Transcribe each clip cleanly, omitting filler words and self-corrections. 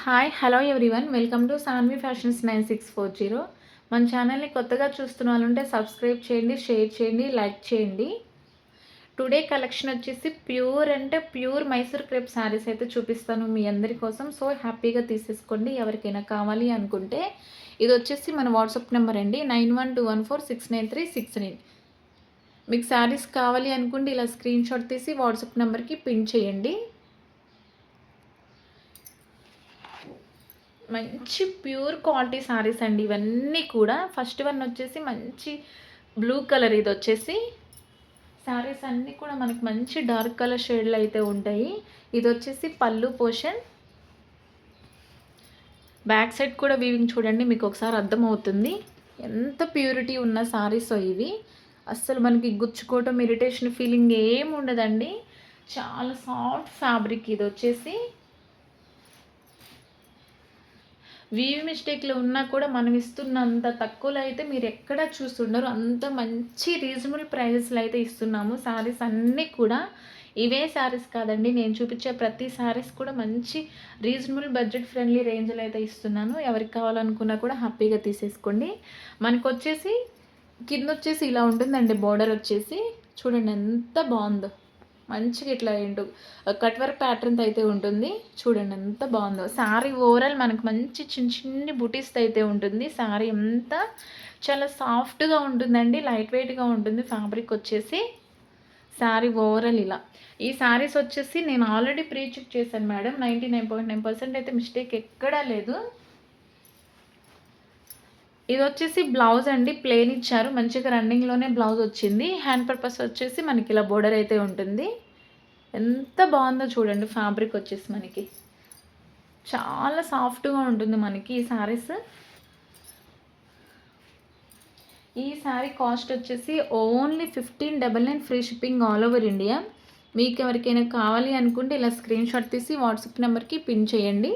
Hi hello everyone welcome to Sanvi fashions 9640. మన ఛానల్ని కొత్తగా చూస్తున్న వాళ్ళుంటే సబ్స్క్రైబ్ చేయండి, షేర్ చేయండి, లైక్ చేయండి. టుడే కలెక్షన్ వచ్చేసి ప్యూర్ అంటే ప్యూర్ మైసూర్ క్రేప్ శారీస్ అయితే చూపిస్తాను మీ అందరి కోసం. సో హ్యాపీగా తీసేసుకోండి ఎవరికైనా కావాలి అనుకుంటే. ఇది వచ్చేసి మన వాట్సాప్ నెంబర్ అండి 9121469369. మీకు శారీస్ కావాలి అనుకుంటే ఇలా స్క్రీన్ షాట్ తీసి వాట్సాప్ నెంబర్కి పిన్ చేయండి. మంచి ప్యూర్ క్వాలిటీ శారీస్ అండి ఇవన్నీ కూడా. ఫస్ట్ వన్ వచ్చేసి మంచి బ్లూ కలర్, ఇది వచ్చేసి శారీస్ అన్నీ కూడా మనకి మంచి డార్క్ కలర్ షేడ్లు అయితే ఉంటాయి. ఇది వచ్చేసి పళ్ళు పోర్షన్. బ్యాక్ సైడ్ కూడా వీవింగ్ చూడండి, మీకు ఒకసారి అర్థమవుతుంది ఎంత ప్యూరిటీ ఉన్న శారీస్ ఇవి. అస్సలు మనకి గుచ్చుకోవటం, ఇరిటేషన్ ఫీలింగ్ ఏమి ఉండదండి. చాలా సాఫ్ట్ ఫ్యాబ్రిక్. ఇది వచ్చేసి వీవ్ మిస్టేక్లు ఉన్నా కూడా మనం ఇస్తున్నంత తక్కువలో అయితే మీరు ఎక్కడ చూస్తుండరు. అంత మంచి రీజనబుల్ ప్రైజెస్లో అయితే ఇస్తున్నాము. శారీస్ అన్నీ కూడా ఇవే శారీస్ కాదండి, నేను చూపించే ప్రతి శారీస్ కూడా మంచి రీజనబుల్ బడ్జెట్ ఫ్రెండ్లీ రేంజ్లో అయితే ఇస్తున్నాను. ఎవరికి కావాలనుకున్నా కూడా హ్యాపీగా తీసేసుకోండి. మనకు వచ్చేసి కింద వచ్చేసి ఇలా ఉంటుందండి. బోర్డర్ వచ్చేసి చూడండి ఎంత బాగుందో. మంచిగా ఇట్లా ఏంటో కట్ వర్క్ ప్యాటర్న్తో అయితే ఉంటుంది. చూడండి ఎంత బాగుందో. శారీ ఓవరాల్ మనకు మంచి చిన్న చిన్ని బుటీస్ అయితే ఉంటుంది. శారీ అంతా చాలా సాఫ్ట్గా ఉంటుందండి, లైట్ వెయిట్గా ఉంటుంది ఫ్యాబ్రిక్ వచ్చేసి. శారీ ఓవరాల్ ఇలా. ఈ శారీస్ వచ్చేసి నేను ఆల్రెడీ ప్రీ చెక్ చేశాను మేడం. 99.9% అయితే మిస్టేక్ ఎక్కడా లేదు. ఇది వచ్చేసి బ్లౌజ్ అండి, ప్లెయిన్ ఇచ్చారు. మంచిగా రన్నింగ్లోనే బ్లౌజ్ వచ్చింది. హ్యాండ్ పర్పస్ వచ్చేసి మనకి ఇలా బోర్డర్ అయితే ఉంటుంది. ఎంత బాగుందో చూడండి. ఫ్యాబ్రిక్ వచ్చేసి మనకి చాలా సాఫ్ట్గా ఉంటుంది మనకి ఈ శారీస్. ఈ శారీ కాస్ట్ వచ్చేసి only 1599 free shipping all over India. మీకు ఎవరికైనా కావాలి అనుకుంటే ఇలా స్క్రీన్ షాట్ తీసి వాట్సాప్ నెంబర్కి పిన్ చేయండి.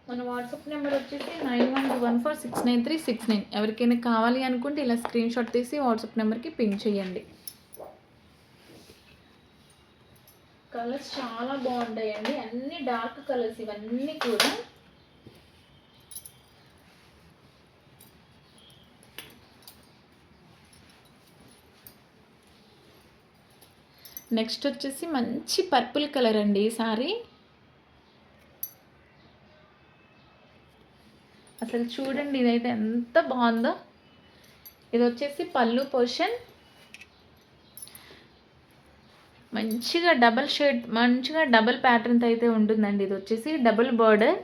మన వాట్సాప్ నెంబర్ వచ్చేసి 9121469369. ఎవరికైనా కావాలి అనుకుంటే ఇలా స్క్రీన్ షాట్ తీసి వాట్సాప్ నెంబర్కి పిన్ చేయండి. కలర్స్ చాలా బాగుంటాయండి, అన్ని డార్క్ కలర్స్ ఇవన్నీ కూడా. నెక్స్ట్ వచ్చేసి మంచి పర్పుల్ కలర్ అండి ఈ సారీ. అసలు చూడండి ఇదైతే ఎంత బాగుందో. ఇది వచ్చేసి పళ్ళు పోర్షన్. మంచిగా డబల్ షేడ్, మంచిగా డబల్ ప్యాటర్న్తో అయితే ఉంటుందండి. ఇది వచ్చేసి డబుల్ బార్డర్.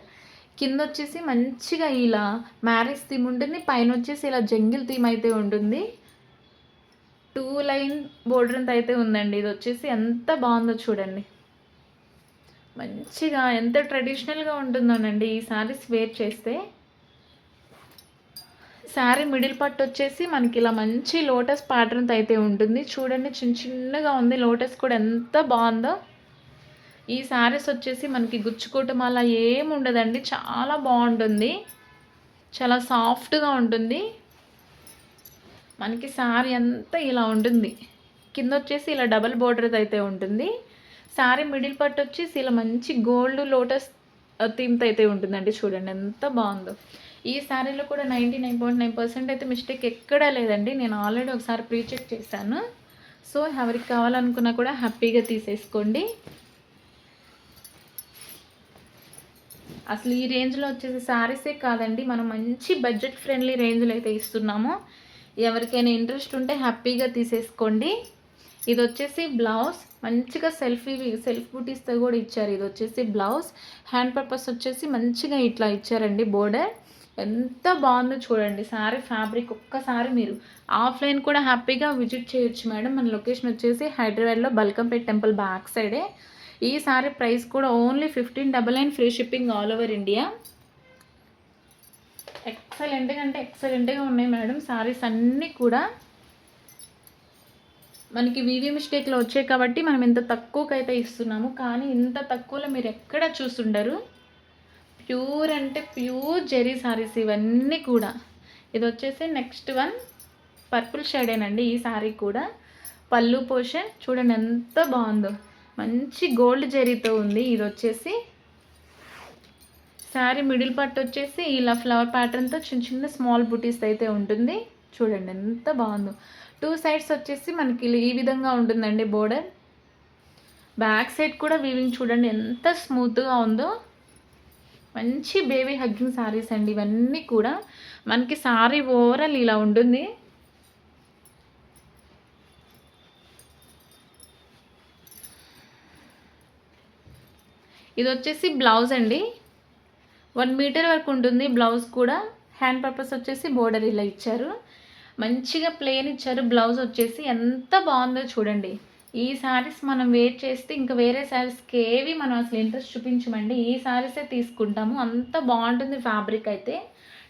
కింద వచ్చేసి మంచిగా ఇలా మ్యారేజ్ థీమ్ ఉంటుంది, పైన వచ్చేసి ఇలా జంగిల్ థీమ్ అయితే ఉంటుంది. 2 లైన్ బోర్డర్తో అయితే ఉందండి. ఇది వచ్చేసి ఎంత బాగుందో చూడండి. మంచిగా ఎంత ట్రెడిషనల్గా ఉంటుందోనండి ఈ శారీస్ వేర్ చేస్తే. శారీ మిడిల్ పట్టు వచ్చేసి మనకి ఇలా మంచి లోటస్ ప్యాటర్న్తో అయితే ఉంటుంది. చూడండి చిన్న చిన్నగా ఉంది, లోటస్ కూడా ఎంత బాగుందో. ఈ శారీస్ వచ్చేసి మనకి గుచ్చుకోవటం అలా ఏమి ఉండదండి, చాలా బాగుంటుంది, చాలా సాఫ్ట్గా ఉంటుంది. మనకి శారీ అంతా ఇలా ఉంటుంది. కింద వచ్చేసి ఇలా డబల్ బోర్డర్ అయితే ఉంటుంది. శారీ మిడిల్ పట్టు వచ్చేసి ఇలా మంచి గోల్డ్ లోటస్ థీమ్తో అయితే ఉంటుందండి. చూడండి ఎంత బాగుందో. ఈ శారీలో కూడా 99.9% అయితే మిస్టేక్ ఎక్కడా లేదండి. నేను ఆల్రెడీ ఒకసారి ప్రీ చెక్ చేశాను. సో ఎవరికి కావాలనుకున్నా కూడా హ్యాపీగా తీసేసుకోండి. అసలు ఈ రేంజ్లో వచ్చేసి శారీసే కాదండి, మనం మంచి బడ్జెట్ ఫ్రెండ్లీ రేంజ్లో అయితే ఇస్తున్నాము. ఎవరికైనా ఇంట్రెస్ట్ ఉంటే హ్యాపీగా తీసేసుకోండి. ఇది వచ్చేసి బ్లౌజ్. మంచిగా సెల్ఫ్ బూటీస్తో కూడా ఇచ్చారు. ఇది వచ్చేసి బ్లౌజ్. హ్యాండ్ పర్పస్ వచ్చేసి మంచిగా ఇట్లా ఇచ్చారండి బోర్డర్. ఎంత బాగుందో చూడండి శారీ ఫ్యాబ్రిక్. ఒక్కసారి మీరు ఆఫ్లైన్ కూడా హ్యాపీగా విజిట్ చేయొచ్చు మేడం. మన లొకేషన్ వచ్చేసి హైదరాబాద్లో బల్కంపేట్ టెంపుల్ బ్యాక్ సైడే. ఈ శారీ ప్రైస్ కూడా only 1599 free shipping all over India. ఎక్సలెంట్గా ఉన్నాయి మేడం శారీస్ అన్నీ కూడా. మనకి వీవీ మిస్టేక్లో వచ్చాయి కాబట్టి మనం ఇంత తక్కువకైతే ఇస్తున్నాము, కానీ ఇంత తక్కువలో మీరు ఎక్కడ చూస్తుండరు. ప్యూర్ అంటే ప్యూర్ జెరీ శారీస్ ఇవన్నీ కూడా. ఇది వచ్చేసి నెక్స్ట్ వన్ పర్పుల్ షేడేనండి ఈ శారీ కూడా. పళ్ళు పోర్షన్ చూడండి ఎంత బాగుందో. మంచి గోల్డ్ జరీతో ఉంది. ఇది వచ్చేసి శారీ మిడిల్ పార్ట్ వచ్చేసి ఇలా ఫ్లవర్ ప్యాటర్న్తో చిన్న చిన్న స్మాల్ బుటీస్ అయితే ఉంటుంది. చూడండి ఎంత బాగుందో. 2 సైడ్స్ వచ్చేసి మనకి ఈ విధంగా ఉంటుందండి బోర్డర్. బ్యాక్ సైడ్ కూడా వీవింగ్ చూడండి ఎంత స్మూత్గా ఉందో. మంచి బేబీ హగ్గింగ్ శారీస్ అండి ఇవన్నీ కూడా. మనకి శారీ ఓవరాల్ ఇలా ఉంటుంది. ఇది వచ్చేసి బ్లౌజ్ అండి. 1 మీటర్ వరకు ఉంటుంది బ్లౌజ్ కూడా. హ్యాండ్ పర్పస్ వచ్చేసి బోర్డర్ ఇలా ఇచ్చారు. మంచిగా ప్లెయిన్ ఇచ్చారు. బ్లౌజ్ వచ్చేసి ఎంత బాగుందో చూడండి. ఈ శారీస్ మనం వేర్ చేస్తే ఇంకా వేరే శారీస్కి ఏవి మనం అసలు ఇంట్రెస్ట్ చూపించమండి. ఈ శారీసే తీసుకుంటాము. అంత బాగుంటుంది ఫ్యాబ్రిక్ అయితే.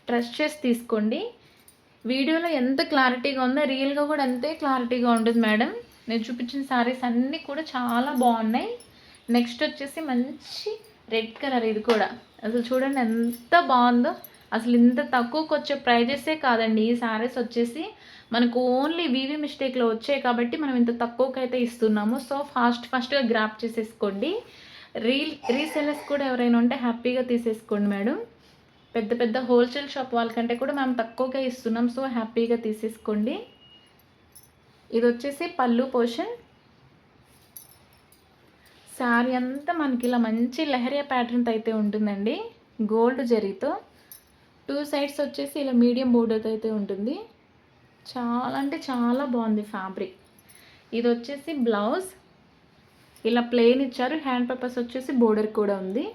ట్రస్ట్ చేసి తీసుకోండి. వీడియోలో ఎంత క్లారిటీగా ఉందో రియల్గా కూడా అంతే క్లారిటీగా ఉంటుంది మేడం. నేను చూపించిన శారీస్ అన్నీ కూడా చాలా బాగున్నాయి. నెక్స్ట్ వచ్చేసి మంచి రెడ్ కలర్. ఇది కూడా అసలు చూడండి ఎంత బాగుందో. అసలు ఇంత తక్కువకి వచ్చే ప్రైజెసే కాదండి ఈ శారీస్ వచ్చేసి. మనకు ఓన్లీ వీవీ మిస్టేక్లో వచ్చాయి కాబట్టి మనం ఇంత తక్కువకి అయితే ఇస్తున్నాము. సో ఫాస్ట్గా గ్రాప్ చేసేసుకోండి. రీసెల్లర్స్ కూడా ఎవరైనా ఉంటే హ్యాపీగా తీసేసుకోండి మేడం. పెద్ద పెద్ద హోల్సేల్ షాప్ వాళ్ళకంటే కూడా మనం తక్కువగా ఇస్తున్నాం. సో హ్యాపీగా తీసేసుకోండి. ఇది వచ్చేసి పళ్ళు పోర్షన్. శారీ అంతా మనకి ఇలా మంచి లెహరియా ప్యాటర్న్తో అయితే ఉంటుందండి గోల్డ్ జరీతో. 2 సైడ్స్ వచ్చేసి ఇలా మీడియం బోర్డర్తో అయితే ఉంటుంది. చాలా అంటే చాలా బాగుంది ఫ్యాబ్రిక్. ఇది వచ్చేసి బ్లౌజ్ ఇలా ప్లెయిన్ ఇచ్చారు. హ్యాండ్ పర్పస్ వచ్చేసి బోర్డర్ కూడా ఉంది.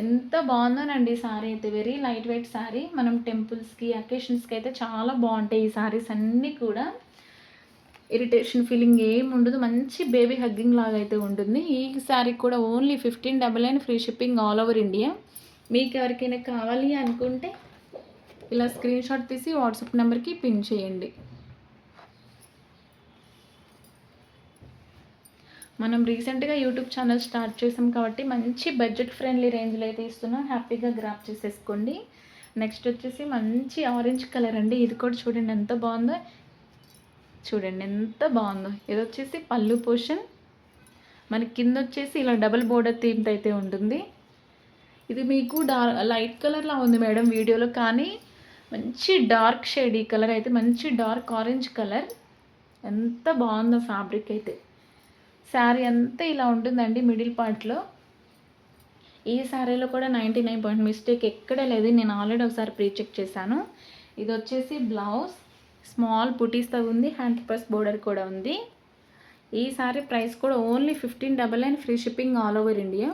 ఎంత బాగుందోనండి శారీ అయితే. Very light weight sari. మనం టెంపుల్స్కి అకేషన్స్కి అయితే చాలా బాగుంటాయి ఈ శారీస్ అన్నీ కూడా. ఇరిటేషన్ ఫీలింగ్ ఏమి ఉండదు. మంచి బేబీ హగ్గింగ్ లాగా అయితే ఉంటుంది. ఈ శారీ కూడా only 1599 free shipping all over India. మీకు ఎవరికైనా కావాలి అనుకుంటే ఇలా స్క్రీన్ షాట్ తీసి వాట్సాప్ నెంబర్కి పిన్ చేయండి. మనం రీసెంట్గా యూట్యూబ్ ఛానల్ స్టార్ట్ చేసాం కాబట్టి మంచి బడ్జెట్ ఫ్రెండ్లీ రేంజ్లో అయితే ఇస్తున్నాం. హ్యాపీగా గ్రాప్ చేసేసుకోండి. నెక్స్ట్ వచ్చేసి మంచి ఆరెంజ్ కలర్ అండి. ఇది కూడా చూడండి ఎంత బాగుందో. చూడండి ఎంత బాగుందో. ఇది వచ్చేసి పళ్ళు పోర్షన్. మనకి కింద వచ్చేసి ఇలా డబుల్ బోర్డర్ థీమ్తో అయితే ఉంటుంది. ఇది మీకు లైట్ కలర్లా ఉంది మేడం వీడియోలో, కానీ మంచి డార్క్ షేడ్. ఈ కలర్ అయితే మంచి డార్క్ ఆరెంజ్ కలర్. ఎంత బాగుందో ఫ్యాబ్రిక్ అయితే. శారీ అంతా ఇలా ఉంటుందండి మిడిల్ పార్ట్లో. ఈ శారీలో కూడా 99% మిస్టేక్ ఎక్కడ లేదు. నేను ఆల్రెడీ ఒకసారి ప్రీ చెక్ చేశాను. ఇది వచ్చేసి బ్లౌజ్ స్మాల్ బుటీస్తో ఉంది. హ్యాండ్ పర్పస్ బోర్డర్ కూడా ఉంది. ఈ శారీ ప్రైస్ కూడా only 1599 free shipping all over India.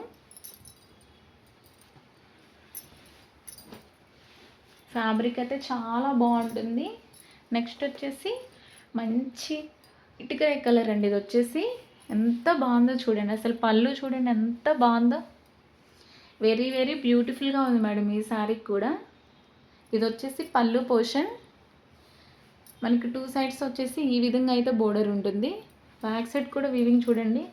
Fabric అయితే చాలా బాగుంటుంది. నెక్స్ట్ వచ్చేసి మంచి ఇటుక కలర్ అండి. ఇది వచ్చేసి ఎంత బాగుందో చూడండి. అసలు పళ్ళు చూడండి ఎంత బాగుందో. వెరీ వెరీ బ్యూటిఫుల్గా ఉంది మేడం ఈ శారీ కూడా. ఇది వచ్చేసి పళ్ళు పోర్షన్. మనకి 2 సైడ్స్ వచ్చేసి ఈ విధంగా అయితే బోర్డర్ ఉంటుంది. బ్యాక్ సైడ్ కూడా వీవింగ్ చూడండి.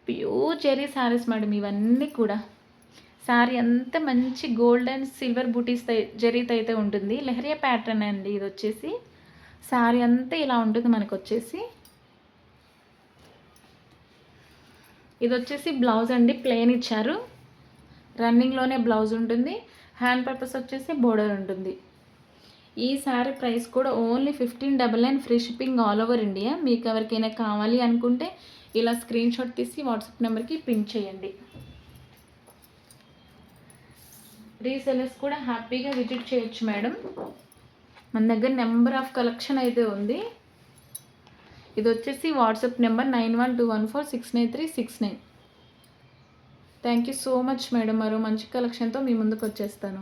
ప్యూర్ జెరీ శారీస్ మేడం ఇవన్నీ కూడా. శారీ అంతా మంచి గోల్డ్ అండ్ సిల్వర్ బూటీస్ జరీతో అయితే ఉంటుంది. లెహరియా ప్యాటర్న్ అండి ఇది వచ్చేసి. శారీ అంతా ఇలా ఉంటుంది మనకు వచ్చేసి. ఇది వచ్చేసి బ్లౌజ్ అండి. ప్లెయిన్ ఇచ్చారు. రన్నింగ్లోనే బ్లౌజ్ ఉంటుంది. హ్యాండ్ పర్పస్ వచ్చేసి బోర్డర్ ఉంటుంది. ఈ శారీ ప్రైస్ కూడా only 1599 free shipping all over India. మీకు ఎవరికైనా కావాలి అనుకుంటే ఇలా స్క్రీన్ షాట్ తీసి వాట్సాప్ నెంబర్కి పిన్ చేయండి. రీసెలర్స్ కూడా హ్యాపీగా విజిట్ చేయొచ్చు మేడం. మన దగ్గర నెంబర్ ఆఫ్ కలెక్షన్ అయితే ఉంది. ఇది వచ్చేసి WhatsApp number 9121469369. Thank you so much madam. మరో మంచి కలెక్షన్తో మీ ముందుకు వచ్చేస్తాను.